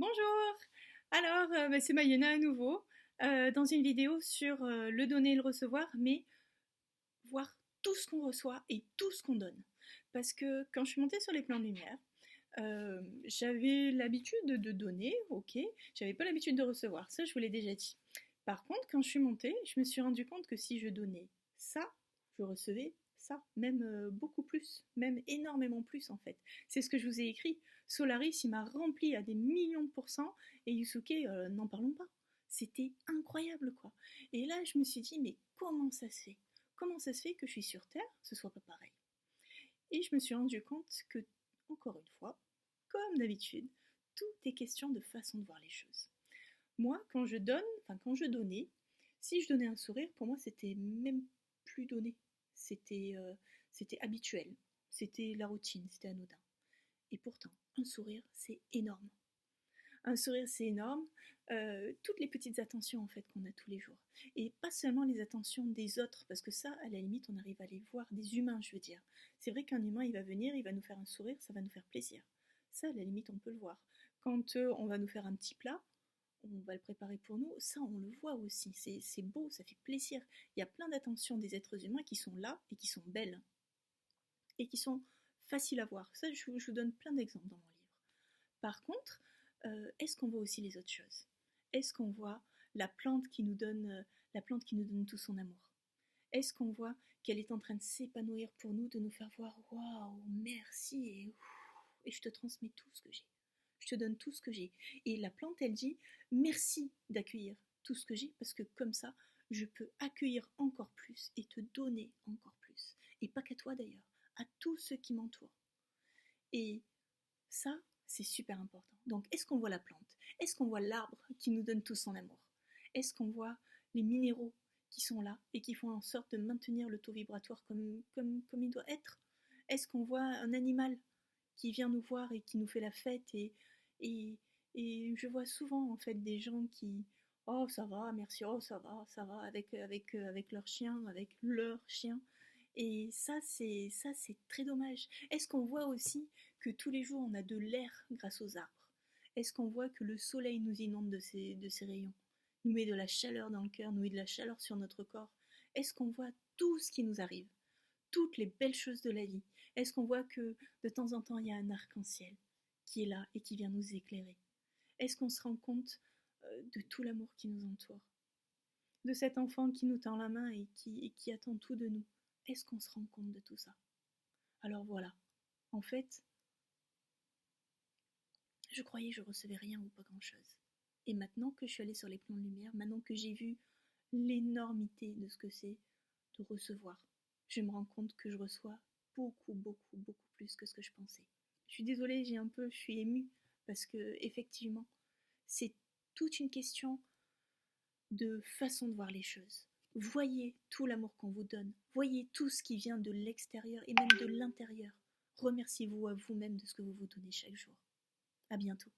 Bonjour! Alors, c'est Mayena à nouveau, dans une vidéo sur le donner et le recevoir, mais voir tout ce qu'on reçoit et tout ce qu'on donne. Parce que quand je suis montée sur les plans de lumière, j'avais l'habitude de donner, ok, j'avais pas l'habitude de recevoir, ça je vous l'ai déjà dit. Par contre, quand je suis montée, je me suis rendu compte que si je donnais ça, je recevais ça, même beaucoup plus, même énormément plus en fait. C'est ce que je vous ai écrit. Solaris, il m'a rempli à des millions de pourcents, et Yusuke, n'en parlons pas. C'était incroyable quoi. Et là, je me suis dit, mais comment ça se fait? Comment ça se fait que je suis sur Terre, ce soit pas pareil? Et je me suis rendu compte que, encore une fois, comme d'habitude, tout est question de façon de voir les choses. Moi, quand je donne, enfin quand je donnais, si je donnais un sourire, pour moi, c'était même plus donné. C'était habituel, c'était la routine, c'était anodin. Et pourtant, un sourire, c'est énorme. Un sourire, c'est énorme. Toutes les petites attentions en fait qu'on a tous les jours. Et pas seulement les attentions des autres, parce que ça, à la limite, on arrive à les voir, des humains, je veux dire. C'est vrai qu'un humain, il va venir, il va nous faire un sourire, ça va nous faire plaisir. Ça, à la limite, on peut le voir. Quand on va nous faire un petit plat, on va le préparer pour nous, ça, on le voit aussi. C'est beau, ça fait plaisir. Il y a plein d'attentions des êtres humains qui sont là et qui sont belles. Et qui sont faciles à voir. Ça, je vous donne plein d'exemples dans mon livre. Par contre, est-ce qu'on voit aussi les autres choses? Est-ce qu'on voit la plante qui nous donne tout son amour? Est-ce qu'on voit qu'elle est en train de s'épanouir pour nous, de nous faire voir waouh, merci et je te transmets tout ce que j'ai. Je te donne tout ce que j'ai. Et la plante, elle dit merci d'accueillir tout ce que j'ai parce que comme ça, je peux accueillir encore plus et te donner encore plus. Et pas qu'à toi d'ailleurs, à tous ceux qui m'entourent. Et ça, c'est super important. Donc, est-ce qu'on voit la plante? Est-ce qu'on voit l'arbre qui nous donne tout son amour? Est-ce qu'on voit les minéraux qui sont là et qui font en sorte de maintenir le taux vibratoire comme il doit être? Est-ce qu'on voit un animal qui vient nous voir et qui nous fait la fête et, et je vois souvent en fait des gens qui oh ça va merci oh ça va avec leur chien et ça c'est très dommage. Est-ce qu'on voit aussi que tous les jours on a de l'air grâce aux arbres? Est-ce qu'on voit que le soleil nous inonde de ses rayons, nous met de la chaleur dans le cœur, nous met de la chaleur sur notre corps? Est-ce qu'on voit tout ce qui nous arrive, toutes les belles choses de la vie? Est-ce qu'on voit que de temps en temps il y a un arc-en-ciel qui est là et qui vient nous éclairer? Est-ce qu'on se rend compte de tout l'amour qui nous entoure, de cet enfant qui nous tend la main et qui attend tout de nous? Est-ce qu'on se rend compte de tout ça? Alors voilà, en fait, je croyais que je recevais rien ou pas grand-chose. Et maintenant que je suis allée sur les plans de lumière, maintenant que j'ai vu l'énormité de ce que c'est de recevoir, je me rends compte que je reçois beaucoup, beaucoup, beaucoup plus que ce que je pensais. Je suis désolée, je suis émue parce que effectivement, c'est toute une question de façon de voir les choses. Voyez tout l'amour qu'on vous donne, voyez tout ce qui vient de l'extérieur et même de l'intérieur. Remerciez-vous à vous-même de ce que vous vous donnez chaque jour. À bientôt.